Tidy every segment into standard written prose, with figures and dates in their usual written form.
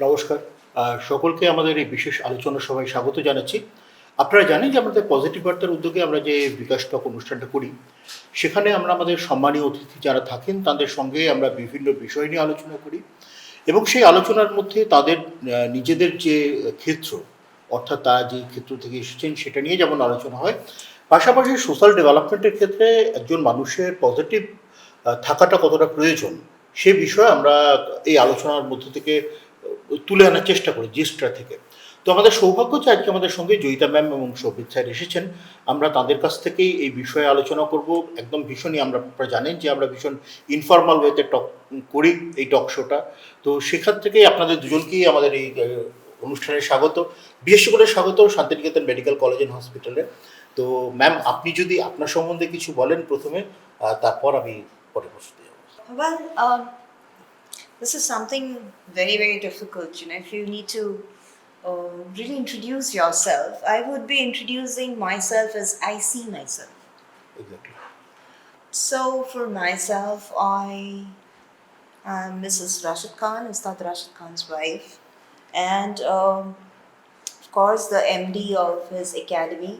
নমস্কার। সকলকে আমাদের এই বিশেষ আলোচনা সভায় স্বাগত জানাচ্ছি। আপনারা জানেন যে আমাদের পজিটিভ বার্তার উদ্যোগে আমরা যে বিকাশ টক অনুষ্ঠানটা করি, সেখানে আমরা আমাদের সম্মানীয় অতিথি যারা থাকেন তাদের সঙ্গে আমরা বিভিন্ন বিষয় নিয়ে আলোচনা করি এবং সেই আলোচনার মধ্যে তাদের নিজেদের যে ক্ষেত্র, অর্থাৎ তারা যে ক্ষেত্র থেকে এসেছেন সেটা নিয়ে যেমন আলোচনা হয়, পাশাপাশি সোশ্যাল ডেভেলপমেন্টের ক্ষেত্রে একজন মানুষের পজিটিভ থাকাটা কতটা প্রয়োজন সে বিষয়ে আমরা এই আলোচনার মধ্য থেকে তুলে আনার চেষ্টা করি জিস্ট্রা থেকে। তো আমাদের সৌভাগ্য যে আজকে আমাদের সঙ্গে জয়িতা ম্যাম এবং সৌভিত স্যার এসেছেন। আমরা তাদের কাছ থেকেই এই বিষয়ে আলোচনা করব। একদম ভীষণই আপনারা জানেন যে আমরা ভীষণ ইনফর্মাল ওয়েতে টক করি এই টক শোটা। তো সেখান থেকেই আপনাদের দুজনকেই আমাদের এই অনুষ্ঠানে স্বাগত, বিশেষ করে স্বাগত শান্তিনিকেতন মেডিকেল কলেজ অ্যান্ড হসপিটালে। তো ম্যাম, আপনি যদি আপনার সম্বন্ধে কিছু বলেন প্রথমে, তারপর আমি পরে প্রশ্ন দেব। Well, this is something very, very difficult. If you need to really introduce yourself, I would be introducing myself as I see myself. Exactly. So, for myself, I am Mrs. Rashid Khan, Ustad Rashid Khan's wife, and of course, the MD of his academy,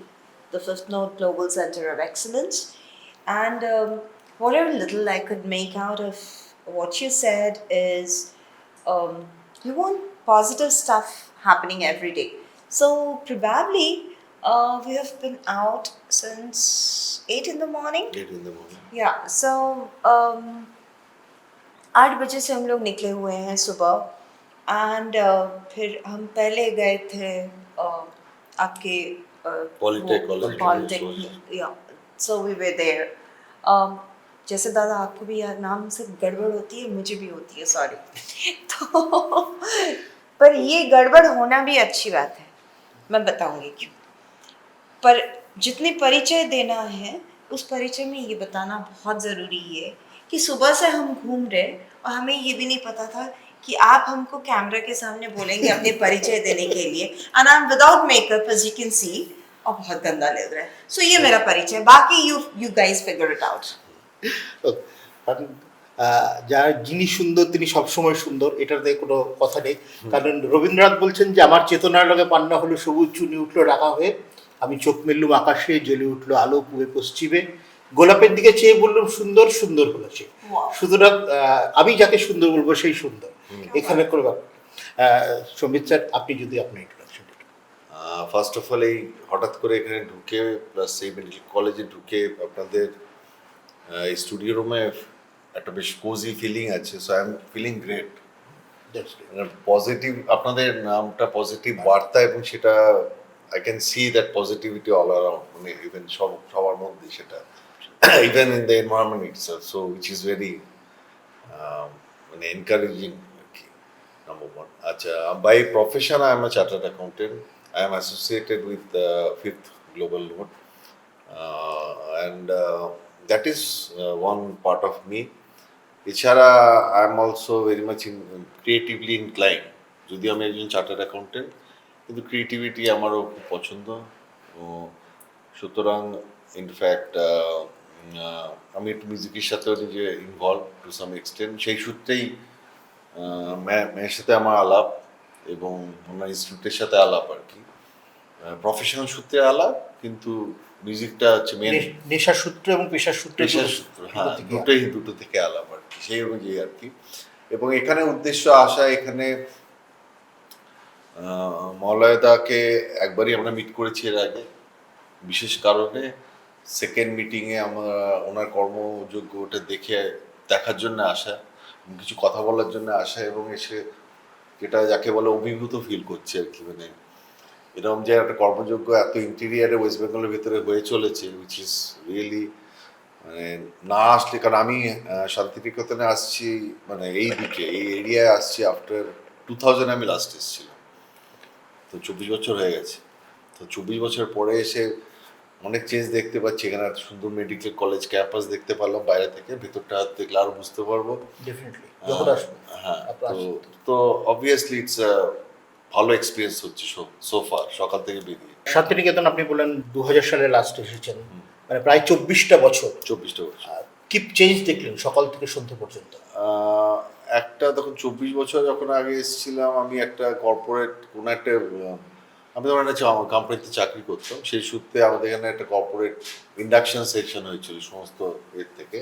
the Fifth Note Global Center of Excellence, and whatever little I could make out of what you said is you want positive stuff happening every day. So probably we have been out since 8 in the morning. 8 in the morning. Yeah, so 8 बजे से हम लोग निकले हुए हैं सुबह, and फिर हम पहले गए थे आपके Polytech College. Polytechnic, yeah. So we were there. जैसे दादा आपको भी यार नाम से गड़बड़ होती है, मुझे भी होती है, सॉरी। तो पर ये गड़बड़ होना भी अच्छी बात है, मैं बताऊंगी क्यों। पर जितनी परिचय देना है उस परिचय में ये बताना बहुत ज़रूरी है कि सुबह से हम घूम रहे और हमें ये भी नहीं पता था कि आप हमको कैमरा के सामने बोलेंगे अपने परिचय देने के लिए, and I am without makeup as you can see, और बहुत गंदा लग रहा है। सो ये मेरा परिचय, बाकी you guys figure it out. যার যিনি সুন্দর তিনি সবসময় সুন্দর, এটাতে কোনো কথা নেই। কারণ রবীন্দ্রনাথ বলছেন যে আমার চেতনার লগে পান্না হলো সবুজ চুনি উঠলো রাখা হয়ে, আমি চোখ মেললুম আকাশে, জ্বলে উঠলো আলো পূবে পশ্চিমে, গোলাপের দিকে চেয়ে বললাম সুন্দর সুন্দর হলো সে। সুতরাং আমি যাকে সুন্দর বলবো সেই সুন্দর, এখানে কোনো ব্যাপার। সমিত স্যার, আপনি যদি আপনার ইন্ট্রোডাকশন। ফার্স্ট অফ অল, এই হঠাৎ করে এখানে ঢুকে প্লাস এই মেডিকেল কলেজে ঢুকে আপনাদের এই স্টুডিও রুমে একটা বেশ কোজি ফিলিং আছে। So I am feeling great. Positive, আপনাদের নামটা পজিটিভ বার্তা, এবং সেটা I can see that positivity all around, মানে ইভেন সবার মধ্যে সেটা, even in the environment itself. So which is very মানে এনকারেজিং আর কি, নাম্বার ওয়ান। আচ্ছা, by profession I am a chartered accountant. I am associated with the Fifth Global Note, and that is one part of me. এছাড়া I am also very much creatively inclined. যদিও আমি একজন chartered accountant, কিন্তু creativity আমারও খুব পছন্দ। সুতরাং in fact আমি একটু মিউজিকের সাথেও নিজে ইনভলভ টু সাম এক্সটেন্ট। সেই সূত্রেই মেয়ের সাথে আমার আলাপ এবং ওনার ইনস্টিটিউটের সাথে আলাপ আর কি, প্রফেশনাল সূত্রে আলাপ, কিন্তু মিউজিকটা হচ্ছে মেন নেশার সূত্র এবং পেশার সূত্র, হ্যাঁ, দুটো থেকে আলাপ আর কি, সেই অনুযায়ী আর কি। এবং এখানে উদ্দেশ্য আসা, এখানে মলয়দাকে একবারই আমরা মিট করেছি এর আগে বিশেষ কারণে। সেকেন্ড মিটিংয়ে আমরা ওনার কর্মযোগ্যটা দেখার জন্য আসা, কিছু কথা বলার জন্য আসা, এবং এসে যেটা যাকে বলে অভিভূত ফিল করছে আর কি। মানে এরকম যে একটা কর্মযোগ্য এত ইন্টেরিয়ারে ওয়েস্ট বেঙ্গলের ভিতরে হয়ে চলেছে, উইচ ইজ রিয়েলি, মানে না আসলে, কারণ আমি শান্তিনিকেতনে আসছি, মানে এই দিকে এই এরিয়ায় আসছি আফটার 2000 আমি লাস্ট এসেছিলাম। তো 24 বছর হয়ে গেছে। তো 24 বছর পরে এসে অনেক চেঞ্জ দেখতে পাচ্ছি। এখানে একটা সুন্দর মেডিকেল কলেজ ক্যাম্পাস দেখতে পারলাম বাইরে থেকে, ভেতরটা দেখলে আরো বুঝতে পারবো। হ্যাঁ, তো অবভিয়াসলি ইটস ভালো এক্সপিরিয়েন্স হচ্ছে সোফার সকাল থেকে বেরিয়ে। শান্তিনিকেতন আপনি বললেন 2000 সালে লাস্ট এসেছেন, মানে প্রায় 24টা বছর। 24টা বছর কি চেঞ্জ দেখলেন সকাল থেকে সন্ধ্যা পর্যন্ত? একটা তখন 24 বছর যখন আগে এসেছিলাম, আমি একটা কর্পোরেট কোনো একটা আমি তখন একটা কোম্পানিতে চাকরি করতাম, সেই সূত্রে আমাদের এখানে একটা কর্পোরেট ইন্ডাকশন সেকশন হয়েছিল সমস্ত এর থেকে।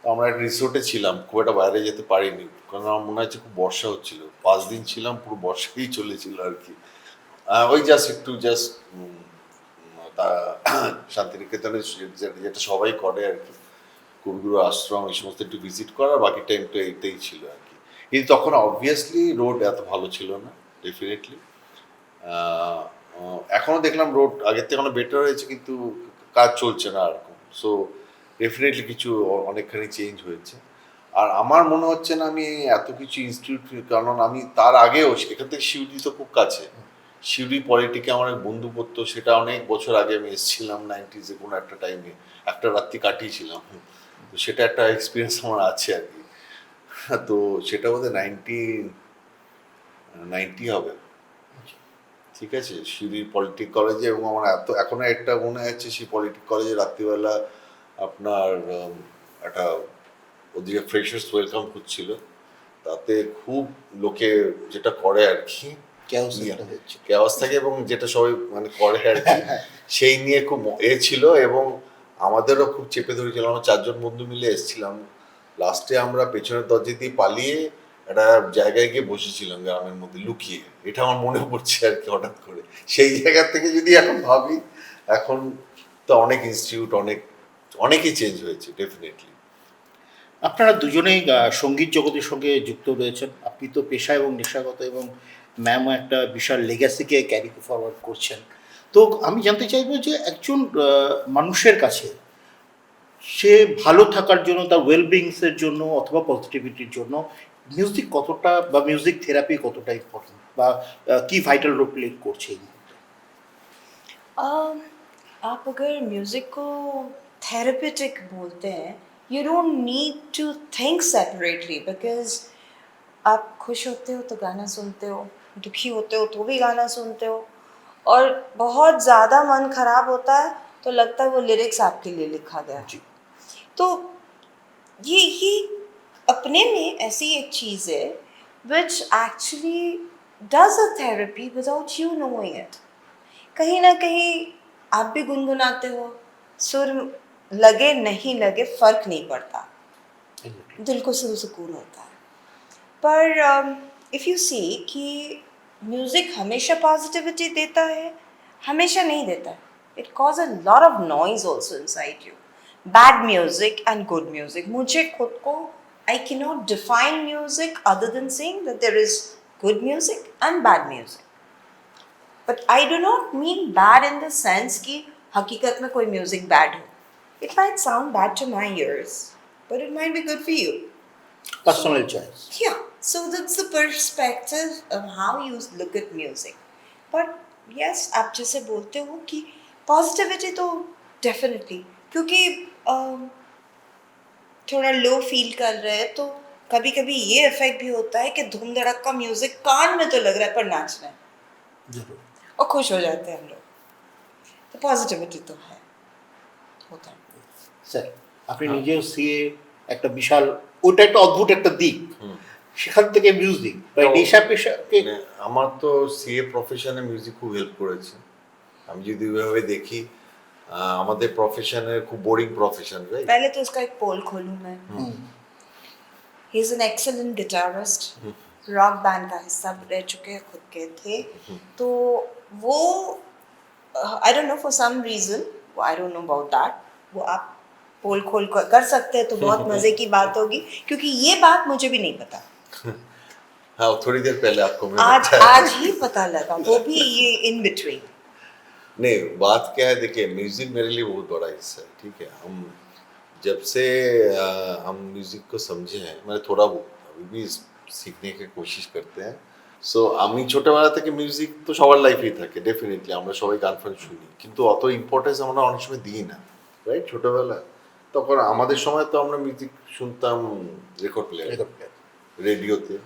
তো আমরা একটা রিসোর্টে ছিলাম, খুব একটা বাইরে যেতে পারিনি, কারণ আমার মনে হচ্ছে খুব বর্ষা হচ্ছিল। 5 দিন ছিলাম, পুরো বর্ষাই চলেছিল আর কি। ওই জাস্ট একটু জাস্ট তা শান্তিনিকেতনে যেটা সবাই করে আর কি, কবিগুরু আশ্রম এই সমস্ত একটু ভিজিট করা, বাকি টাইমটা এইটাই ছিল আর কি। কিন্তু তখন অবভিয়াসলি রোড এত ভালো ছিল না, ডেফিনেটলি। এখনো দেখলাম রোড আগের থেকে অনেক বেটার হয়েছে, কিন্তু কাজ চলছে না এরকম। সো ডেফিনেটলি কিছু অনেকখানি চেঞ্জ হয়েছে। আর আমার মনে হচ্ছে না আমি এত কিছু ইনস্টিটিউট, কারণ আমি তার আগেও এখান থেকে শিউরি তো খুব কাছে, শিউরি পলিটিকে আমার এক বন্ধু পড়তো, সেটা অনেক বছর আগে আমি এসেছিলাম 90s কোনো একটা টাইমে, একটা রাত্রি কাটিয়েছিলাম। তো সেটা একটা এক্সপিরিয়েন্স আমার আছে আর কি। তো সেটা বোধহয় 90 হবে, ঠিক আছে, সিউড়ির পলিটিক কলেজে। এবং আমার এত এখনো একটা মনে আছে, সেই পলিটিক কলেজে রাত্রিবেলা আপনার একটা ওদিকে ফ্রেশার্স ওয়েলকাম হচ্ছিল, তাতে খুব লোকে যেটা করে আর কি, কেওয়াস থাকে, এবং যেটা সবাই মানে করে আর কি, সেই নিয়ে খুব ছিল। এবং আমাদেরও খুব চেপে ধরেছিল, আমরা 4জন বন্ধু মিলে এসেছিলাম। লাস্টে আমরা পেছনের দরজা দিয়ে পালিয়ে একটা জায়গায় গিয়ে বসেছিলাম গ্রামের মধ্যে লুকিয়ে। এটা আমার মনে পড়ছে আর কি হঠাৎ করে। সেই জায়গা থেকে যদি এখন ভাবি, এখন তো অনেক ইনস্টিটিউট, অনেকই চেঞ্জ হয়েছে ডেফিনেটলি। আপনারা দুজনেই সঙ্গীত জগতের সঙ্গে যুক্ত রয়েছেন। আপনি তো পেশা এবং নেশাগত, এবং ম্যামও একটা বিশাল লেগাসিকে ক্যারি ফরওয়ার্ড করছেন। তো আমি জানতে চাইবো যে একজন মানুষের কাছে সে ভালো থাকার জন্য, তার ওয়েলবিংসের জন্য অথবা পজিটিভিটির জন্য মিউজিক কতটা, বা মিউজিক থেরাপি কতটা ইম্পর্টেন্ট, বা কি ভাইটাল রোল প্লে করছে এই মুহূর্তে? आप अगर म्यूज़िक को थेरेपेटिक बोलते हैं, you don't need to think separately, because आप खुश होते हो तो गाना सुनते हो, दुखी होते हो तो भी गाना सुनते हो, और बहुत ज़्यादा मन खराब होता है तो लगता है वो लिरिक्स आपके लिए लिखा गया है। जी। तो ये अपने में ऐसी एक चीज़ है which actually does a therapy without you knowing it. कहीं ना कहीं आप भी गुनगुनाते हो, सुर लगे नहीं लगे फर्क नहीं पड़ता, दिल को सुकून होता है। पर इफ़ यू सी कि म्यूज़िक हमेशा पॉजिटिविटी देता है, हमेशा नहीं देता है। It cause a lot of noise also inside you. Bad music and good music, मुझे खुद को I can not define music other than saying that there is good music and bad music. But I do not mean bad in the sense कि हकीकत में कोई music bad हो। It might sound bad to my ears, but it might be good for you. Personal choice. Yeah, so that's the perspective of how you look at music. But yes, आप जैसे बोलते हो कि positivity तो definitely, क्योंकि थोड़ा low feel कर रहे हैं तो कभी कभी ये इफेक्ट भी होता है कि धूम धड़क का म्यूजिक कान में तो लग रहा है पर नाच रहे हैं जरूर। और खुश हो जाते हैं हम लोग। तो पॉजिटिविटी तो है, होता है। স্যার, আপনি নিজেও সিএ, একটা বিশাল, ওটা একটা অদ্ভুত একটা দিক, সেখান থেকে মিউজিক বা নেশা পেশাকে। মানে আমার তো সিএ প্রফেশনে মিউজিক খুব হেল্প করেছে। আমি যদি ওইভাবে দেখি, আমাদের প্রফেশনের খুব বোরিং প্রফেশন, রাইট? पहले तो उसका एक पोल खोलूं मैं। He is an excellent guitarist, rock band का हिस्सा रह चुके हैं, खुद के थे। तो वो I don't know for some reason, I don't know about that, वो आप पोल खोल कर सकते हैं तो बहुत मजे की बात होगी, क्योंकि ये बात मुझे भी नहीं पता। हाँ, थोड़ी देर पहले आपको मैं आज ही पता लगा, वो भी ये इन बिटवीन। नहीं, बात क्या है, देखिए म्यूजिक मेरे लिए बहुत बड़ा हिस्सा है, ठीक है। हम जब से हम म्यूजिक को समझे हैं, मैंने थोड़ा अभी भी सीखने की कोशिश करते हैं। সো আমি ছোটবেলা থেকে মিউজিক তো সবার লাইফেই থাকে, ডেফিনেটলি আমরা সবাই গান ফান শুনি, কিন্তু অত ইম্পর্টেন্স আমরা অনেক সময় দিই না, রাইট? ছোটবেলা তখন আমাদের সময় তো আমরা মিউজিক শুনতাম রেকর্ড প্লেয়ার, রেডিওতে,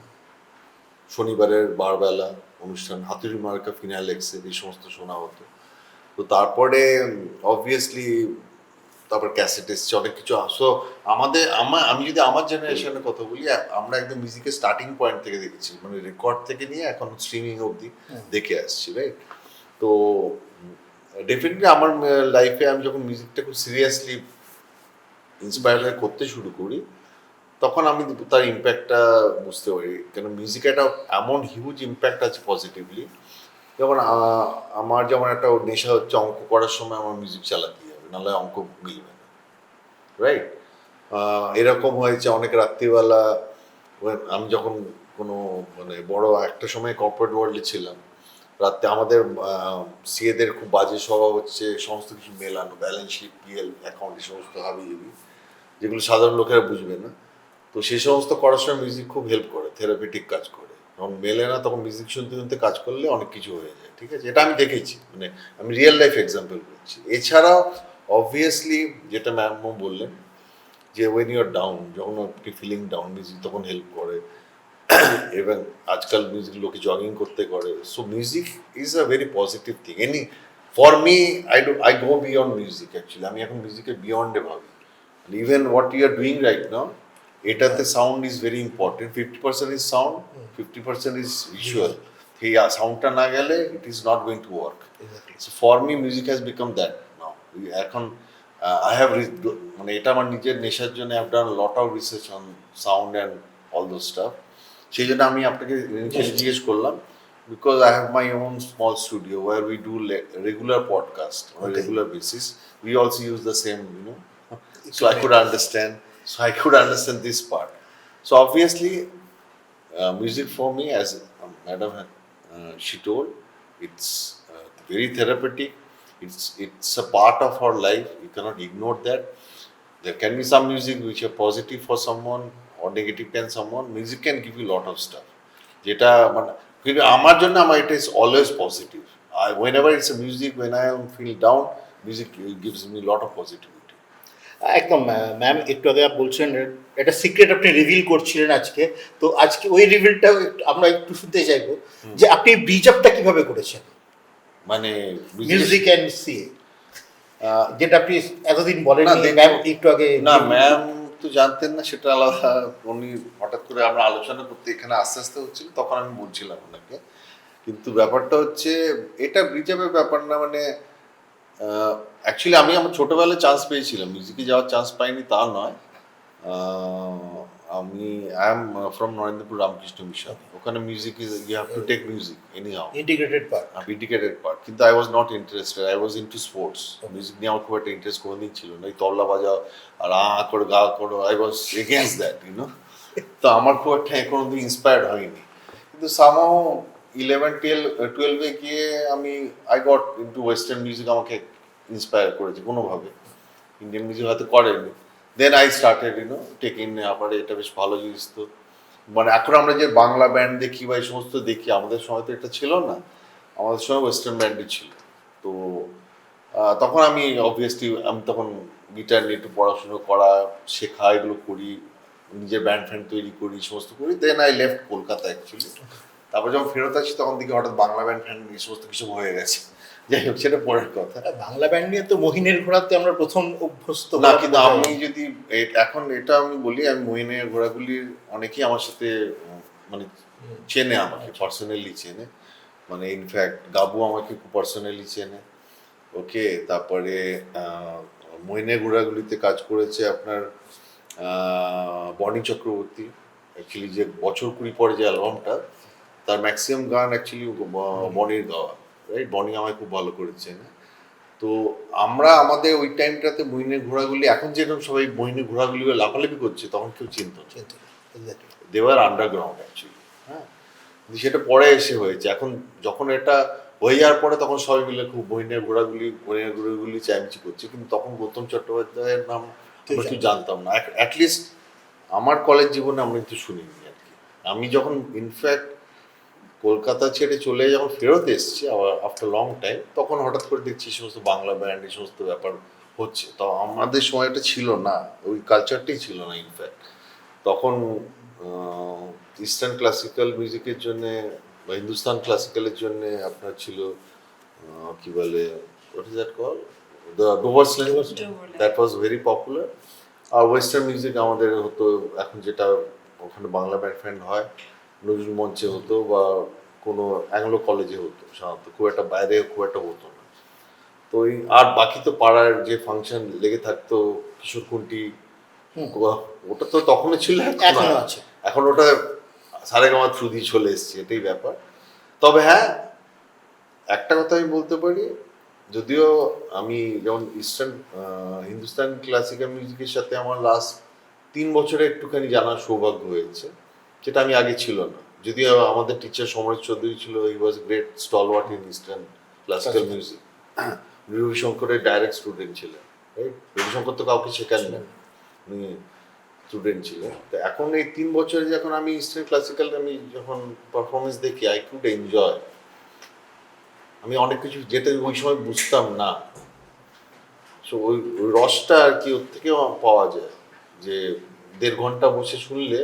শনিবারের বারবেলা অনুষ্ঠান, হাতুড়ি মার্কা, ফিনালেক্সের এই সমস্ত শোনা হতো। তো তারপরে অবভিয়াসলি তারপর ক্যাসেট এসছে, অনেক কিছু। সো আমি যদি আমার জেনারেশনের কথা বলি, আমরা একদম মিউজিকের স্টার্টিং পয়েন্ট থেকে দেখেছি, মানে রেকর্ড থেকে নিয়ে এখন স্ট্রিমিং অবধি দেখে আসছি, রাইট? তো ডেফিনেটলি আমার লাইফে আমি যখন মিউজিকটা খুব সিরিয়াসলি ইন্সপায়ার হয়ে করতে শুরু করি, তখন আমি তার ইম্প্যাক্টটা বুঝতে পারি। কেন মিউজিক একটা এমন হিউজ ইম্প্যাক্ট আছে পজিটিভলি। যেমন আমার যেমন একটা নেশা হচ্ছে, অঙ্ক করার সময় আমার মিউজিক চালাতেই হবে, নাহলে অঙ্ক মিলবে না, রাইট? এরকম হয়েছে অনেক রাত্রিবেলা, আমি যখন কোনো মানে বড় একটা সময় কর্পোরেট ওয়ার্ল্ডে ছিলাম, রাতে আমাদের সিএদের খুব বাজে স্বভাব হচ্ছে সমস্ত কিছু মেলানো, ব্যালেন্স শিট, পিএল অ্যাকাউন্ট, এই সমস্ত হাবিজাবি, যেগুলো সাধারণ লোকেরা বুঝবে না। তো সেই সমস্ত করার সময় মিউজিক খুব হেল্প করে, থেরাপিটিক কাজ করে। যখন মেলে না তখন মিউজিক শুনতে শুনতে কাজ করলে অনেক কিছু হয়ে যায়, ঠিক আছে? এটা আমি দেখেছি, মানে আমি রিয়েল লাইফ এক্সাম্পল বলছি। এছাড়াও অবভিয়াসলি যেটা ম্যামও বললেন, যে ওয়েন ইউ আর ডাউন, যখন আপনি ফিলিং ডাউন, মিউজিক তখন হেল্প করে। এবং আজকাল মিউজিক লোকে জগিং করতে করে। So music is a very positive thing. For me, I go beyond music actually. আমি এখন মিউজিকের বিয়ন্ডে ভাবি। Even what you are doing right now, এটাতে sound is very important. 50% is sound, 50% is visual. এই সাউন্ডটা না গেলে it is not going to work. So for me music has become that নাও। এখন আই হ্যাভ, মানে এটা আমার নিজের নেশার জন্য I have done lot of research on sound and all those staff. সেই জন্য আমি আপনাকে জিজ্ঞেস করলাম, because I have my own small studio where we do regular podcast on a regular basis. We also use the same, so I could understand. So I could understand this part. So obviously, music for me, as Madam she told, it's very therapeutic. It's a part of our life. You cannot ignore that. There can be some music which are positive for someone or negative can someone. Music can give you a lot of stuff. যেটা মানে কিন্তু আমার জন্য আমার এটা is always positive. I whenever it's a music, when I am feel down, music gives me lot of positivity. একদম ma'am, একটু আগে বলছেন একটা সিক্রেট আপনি রিভিল করছিলেন আজকে, তো আজকে ওই রিভিলটাও আমরা একটু শুনতে চাইবো যে আপনি ব্রিজ আপটা কিভাবে করেছেন, মানে মিউজিক অ্যান্ড সিএ, যেটা আপনি এতদিন বলেন না, ম্যাম একটু আগে। না, ম্যাম তো জানতেন না, সেটা আলাদা। উনি হঠাৎ করে আমরা আলোচনা করতে এখানে আস্তে আস্তে হচ্ছিল, তখন আমি বলছিলাম ওনাকে। কিন্তু ব্যাপারটা হচ্ছে এটা ব্রিজ আপের ব্যাপার না, মানে অ্যাকচুয়ালি আমি আমার ছোটোবেলায় চান্স পেয়েছিলাম, মিউজিকে যাওয়ার চান্স পাইনি তা নয়। আমি I am from Narendrapur Ramakrishna Mission, ওখানে music is, you have to take music anyhow, integrated part. Indicated part. কিন্তু I was not interested, I was into sports. Music নিয়ে আমার খুব একটা ইন্টারেস্ট কোনোদিন ছিল না। এই তবলা বাজাও আর করে গা করো, আই ওয়াজ এগেনস্ট দ্যাট, তো আমার খুব একটা কোনোদিন ইন্সপায়ার্ড হয়নি। কিন্তু সামহাউ 11-12 গিয়ে আমি I got into western music, আমাকে ইন্সপায়ার করেছে কোনোভাবে। ইন্ডিয়ান মিউজিক হয়তো করেনি। দেন আই স্টার্টেড টেকিং আবার, এটা বেশ ভালো জিনিস। তো মানে এখন আমরা যে বাংলা ব্যান্ড দেখি বা এই সমস্ত দেখি, আমাদের সময় তো এটা ছিল না, আমাদের সময় ওয়েস্টার্ন ব্যান্ডই ছিল। তো তখন আমি অবভিয়াসলি আমি তখন গিটার নিয়ে একটু পড়াশুনো করা, শেখা, এগুলো করি, নিজের ব্যান্ড ফ্যান্ড তৈরি করি, সমস্ত করি। Then I left Kolkata actually. তারপর যখন ফেরত আসি তখন দেখি হঠাৎ বাংলা ব্যান্ড ফ্যান্ড এই সমস্ত কিছু হয়ে গেছে। যাই হোক, সেটা পরের কথা। বাংলা ব্যান্ড নিয়ে তো মোহিনের ঘোড়াতে আমরা প্রথম অভ্যস্ত না, কিন্তু আমি যদি এখন এটা আমি বলি, আমি মোহিনের ঘোড়াগুলির অনেকেই আমার সাথে মানে চেনে, আমাকে পার্সোনালি চেনে। মানে ইনফ্যাক্ট গাবু আমাকে খুব পার্সোনালি চেনে। ওকে, তারপরে মোহিনের ঘোড়াগুলিতে কাজ করেছে আপনার বনি চক্রবর্তী। অ্যাকচুয়ালি যে বছর 20 পরে যে অ্যালবামটা, তার ম্যাক্সিমাম গান অ্যাকচুয়ালি বনির গাওয়া, রাইট? বনি আমায় খুব ভালো করেছে না। তো আমরা আমাদের ওই টাইমটাতে মহিনের ঘোড়াগুলি, এখন যেরকম সবাই মহিনের ঘোড়াগুলি লাফালাফি করছে, তখন কেউ চিনত দেওয়ার আন্ডারগ্রাউন্ড অ্যাকচুয়ালি। হ্যাঁ, কিন্তু সেটা পরে এসে হয়েছে। এখন যখন এটা হয়ে যাওয়ার পরে তখন সবাই মিলে খুব মহিনের ঘোড়াগুলি চাইমিচি করছে। কিন্তু তখন গৌতম চট্টোপাধ্যায়ের নাম আমরা একটু জানতাম না, অ্যাটলিস্ট আমার কলেজ জীবনে আমরা একটু শুনিনি আর কি। আমি যখন ইনফ্যাক্ট কলকাতা ছেড়ে চলে যখন ফেরত এসছি আবার আফটার লং টাইম, তখন হঠাৎ করে দেখছি সমস্ত বাংলা ব্যান্ড এই সমস্ত ব্যাপার হচ্ছে। তো আমাদের সময়টা ছিল না, ওই কালচারটাই ছিল না ইনফ্যাক্ট। তখন ইস্টার্ন ক্লাসিক্যাল মিউজিকের জন্যে বা হিন্দুস্তান ক্লাসিক্যালের জন্যে আপনার ছিল কি বলে, what is that call, the Dover slang, Dover. That was very popular. আর ওয়েস্টার্ন মিউজিক আমাদের হতো এখন যেটা ওখানে বাংলা ব্যান্ড ফ্যান্ড হয়, নজরুল মঞ্চে হতো বা কোনো অ্যাংলো কলেজে হতো সাধারণত, খুব একটা বাইরে খুব একটা হতো না। তো ওই আর বাকি তো পাড়ার যে ফাংশন লেগে থাকতো, কিশোর কুন্টি, হুম। ওটা তো তখনও ছিল, এখনো আছে। এখন ওটা সারেগামার থ্রু দিয়ে চলে এসছে, এটাই ব্যাপার। তবে হ্যাঁ, একটা কথা আমি বলতে পারি, যদিও আমি যেমন ইস্টার্ন হিন্দুস্তান ক্লাসিক্যাল মিউজিকের সাথে আমার লাস্ট 3 বছরে একটুখানি জানার সৌভাগ্য হয়েছে, যেটা আমি আগে ছিল না। যদিও আমাদের টিচার সমরেশ চৌধুরী ছিল, he was great stalwart in eastern classical music. রবিশঙ্করের ডাইরেক্ট স্টুডেন্ট ছিলেন, রাইট? রবিশঙ্কর তো কাউকে শেখান না, উনি স্টুডেন্ট ছিলেন। তো এখন এই 3 বছরে যখন আমি ইস্টার্ন ক্লাসিক্যাল আমি যখন পারফরমেন্স দেখি, আই কুড এনজয়। আমি অনেক কিছু যেটা ওই সময় বুঝতাম না, সো ওই রসটা আর কি ওর থেকেও পাওয়া যায়, যে 1.5 ঘন্টা বসে শুনলে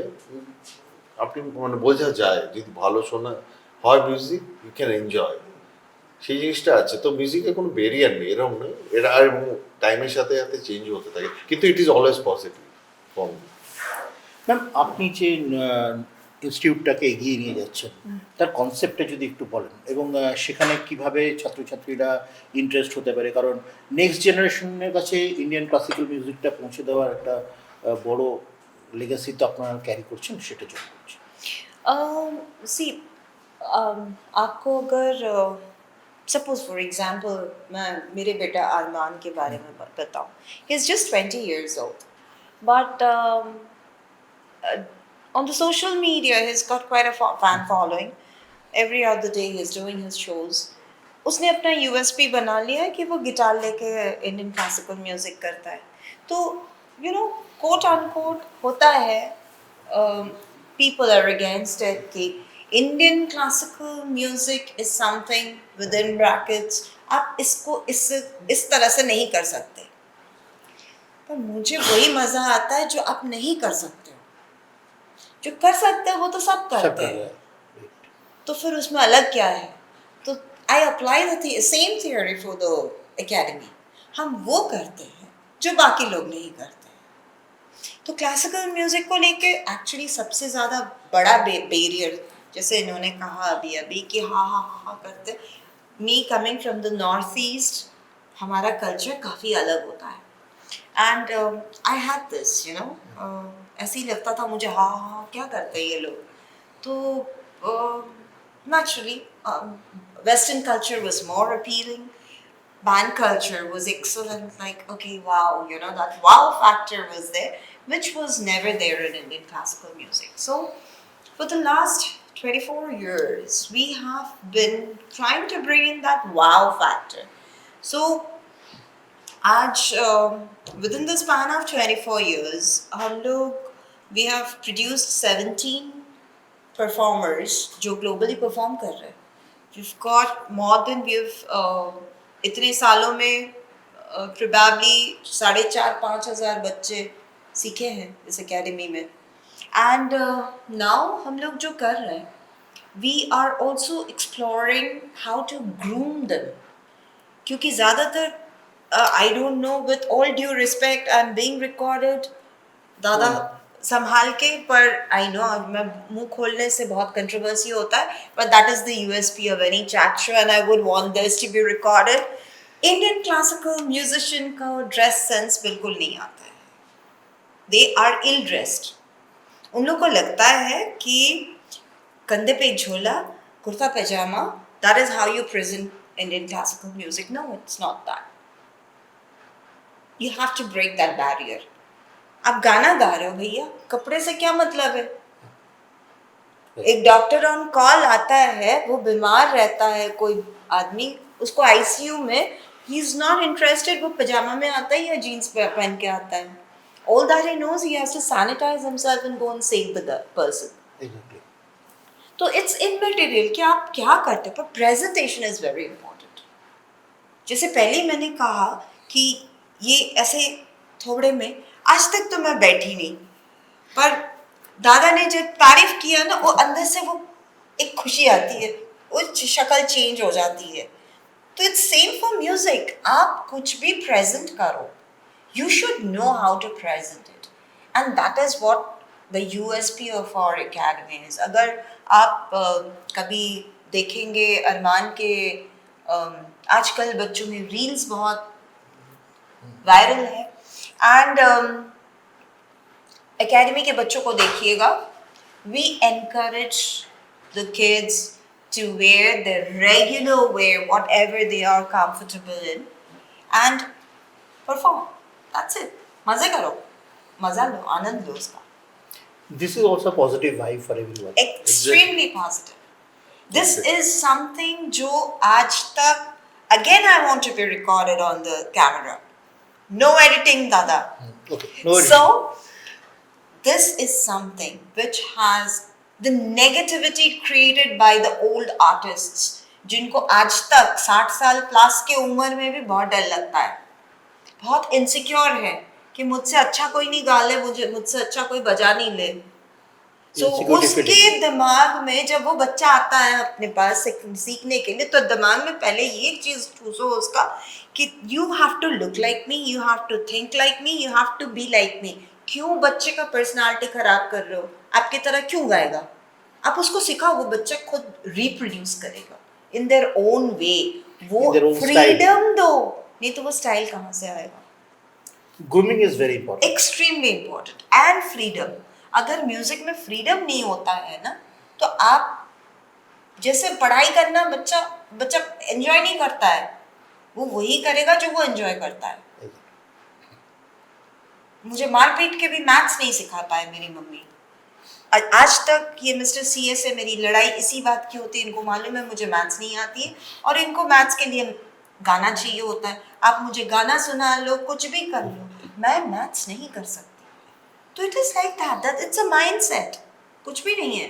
আপনি মানে বোঝা যায়, যদি ভালো শোনা হয় মিউজিক, ইউ ক্যান এনজয়। সেই জিনিসটা আছে। তো মিউজিকে কোনো ব্যারিয়ার নেই, এরকম নেই, এটা আর টাইমের সাথে সাথে চেঞ্জ হতে থাকে, কিন্তু it is always positive for me. Ma'am, আপনি যে ইনস্টিটিউটটাকে এগিয়ে নিয়ে যাচ্ছেন, তার কনসেপ্টটা যদি একটু বলেন, এবং সেখানে কিভাবে ছাত্রছাত্রীরা ইন্টারেস্ট হতে পারে, কারণ নেক্সট জেনারেশনের কাছে ইন্ডিয়ান ক্লাসিক্যাল মিউজিকটা পৌঁছে দেওয়ার একটা বড় লেগাসি তো আপনারা ক্যারি করছেন, সেটা জন্য বলছি। सी आपको अगर सपोज फॉर एग्जांपल मैं मेरे बेटा अरमान के बारे में बताऊं, he is just 20 years old, but on the social media he's got quite a fan following. Every other day he's doing his shows. उसने अपना यूएसपी बना लिया है कि वो गिटार लेके इंडियन क्लासिकल म्यूजिक करता है। तो यू नो, कोट अनकोट होता है, people are against it कि Indian classical music is something with in brackets, आप इसको इस तरह से नहीं कर सकते। पर मुझे वही मज़ा आता है जो आप नहीं कर सकते हो। जो कर सकते हो वो तो सब सब करते कर हैं, रहा है। तो फिर उसमें अलग क्या है। तो I apply the same theory for the academy. हम वो करते हैं जो बाकी लोग नहीं करते हैं। तो क्लासिकल म्यूजिक को लेके एक्चुअली सबसे ज़्यादा बड़ा बैरियर, जैसे इन्होंने कहा अभी अभी कि हाँ हाँ हाँ हाँ करते, me coming from the north east, हमारा कल्चर काफ़ी अलग होता है। And I had this you know, ऐसे ही लगता था मुझे, हाँ हाँ हाँ, क्या करते हैं ये लोग। तो naturally, Western culture was more appealing. Band culture was excellent. Like, okay, wow, you know, that wow factor was there, which was never there in Indian classical music. So, for the last 24 years, we have been trying to bring in that wow factor. So, आज within the span of 24 years, हम लोग we have produced 17 performers जो globally perform कर रहे हैं। We've got more than इतने सालों में probably 4,500-5,000 बच्चे सीखे हैं इस एकेडमी में। एंड नाउ हम लोग जो कर रहे हैं, we are also exploring how to groom them, क्योंकि ज़्यादातर आई don't no, with all due respect, I am being recorded, दादा संभाल के, पर आई नो मैं मुंह खोलने से बहुत कंट्रोवर्सी होता है, but that is the USP of any chat show and I would want this to be recorded. Indian classical musician का ड्रेस सेंस बिल्कुल नहीं आता है। They are ill dressed. उन लोग को लगता है कि कंधे पे झोला, kurta pajama, that is how you present Indian classical music. No, it's not that. You have to break that barrier. आप गाना गा रहे हो भैया, कपड़े से क्या मतलब है। एक डॉक्टर ऑन कॉल आता है, वो बीमार रहता है कोई आदमी, उसको आईसीयू में, ही इज नॉट इंटरेस्टेड वो पजामा में आता है या जीन्स पहन के आता है। All that he knows, he has to sanitize himself and go and save the person. Exactly. तो इट्स इमैटेरियल कि आप क्या करते हो, पर प्रेजेंटेशन इज वेरी इंपॉर्टेंट। जैसे पहले मैंने कहा कि ये ऐसे थोड़े में आज तक तो मैं बैठी नहीं, पर दादा ने जब तारीफ किया ना, वो अंदर से वो एक खुशी आती है, वो शक्ल चेंज हो जाती है। तो इट्स सेम फॉर म्यूजिक. आप कुछ भी प्रेजेंट करो, you should know how to present it, and that is what the USP of our academy is. अगर आप कभी देखेंगे अरमान के आजकल बच्चों में रील्स बहुत वायरल है, एंड एकेडमी के बच्चों को देखिएगा, we encourage the kids to wear their regular wear, whatever they are comfortable in, and perform. That's it. मजे करो, मजा लो, आनंद लो उसका. This is also a positive vibe for everyone. Extremely positive. This is something जो आज तक, again I want to be recorded on the camera. No editing, Dada. Okay. No worries. So this is something which has the negativity created by the old artists, जिनको आज तक 60 साल plus के उम्र में भी बहुत डर लगता है, बहुत इनसिक्योर है कि मुझसे अच्छा कोई नहीं गा ले, मुझसे अच्छा कोई बजा नहीं ले. So उसके दिमाग में जब वो बच्चा आता है अपने पास सीखने के लिए, तो दिमाग में पहले ये चीज ठूसो उसका कि you have to look like me, you have to think like me, you have to be like me. क्यों बच्चे का पर्सनालिटी खराब कर रहे हो? आपकी तरह क्यों गाएगा? आप उसको सिखाओ, वो बच्चा खुद रिप्रोड्यूस करेगा इन देयर ओन वे. वो फ्रीडम दो, नहीं तो वो स्टाइल कहाँ से आएगा? Grooming is very important. Extremely important. And freedom. अगर म्यूजिक में फ्रीडम नहीं होता है ना, तो आप जैसे पढ़ाई करना बच्चा एंजॉय नहीं करता है, वो वही करेगा जो वो एंजॉय करता है. मुझे मार पीट के भी मैथ्स नहीं सिखा पाए मेरी मम्मी. आज तक ये मिस्टर सीए से मेरी लड़ाई इसी बात की होती है. इनको मालूम है मुझे मैथ्स नहीं आती है, और इनको मैथ्स के लिए गाना चाहिए होता है. आप मुझे गाना सुना लो, कुछ भी कर लो, मैं मैथ्स नहीं कर सकती. तो it is like that it's a mindset, कुछ भी नहीं है.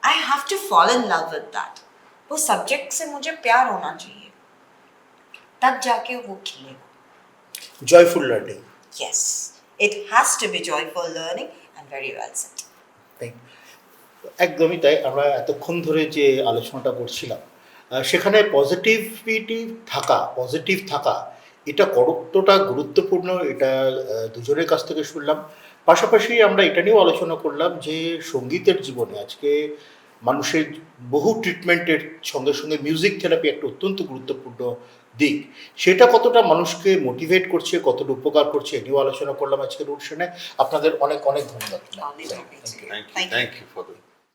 I have to fall in love with that. वो सब्जेक्ट से मुझे प्यार होना चाहिए, तब जाके वो खिलेगा. Joyful learning. Yes, it has to be joyful learning, and very well said. একদমই তাই. আমরা এতক্ষণ ধরে যে আলোচনাটা করছিলাম, সেখানে পজিটিভ থাকা এটা কতটা গুরুত্বপূর্ণ, এটা দুজনের কাছ থেকে শুনলাম. পাশাপাশি আমরা এটা নিয়েও আলোচনা করলাম যে সঙ্গীতের জীবনে আজকে মানুষের বহু ট্রিটমেন্টের সঙ্গে সঙ্গে মিউজিক থেরাপি একটা অত্যন্ত গুরুত্বপূর্ণ দিক. সেটা কতটা মানুষকে মোটিভেট করছে, কতটা উপকার করছে, এ নিয়েও আলোচনা করলাম আজকের অনুষ্ঠানে. আপনাদের অনেক অনেক ধন্যবাদ. Always happy to. Thank you for the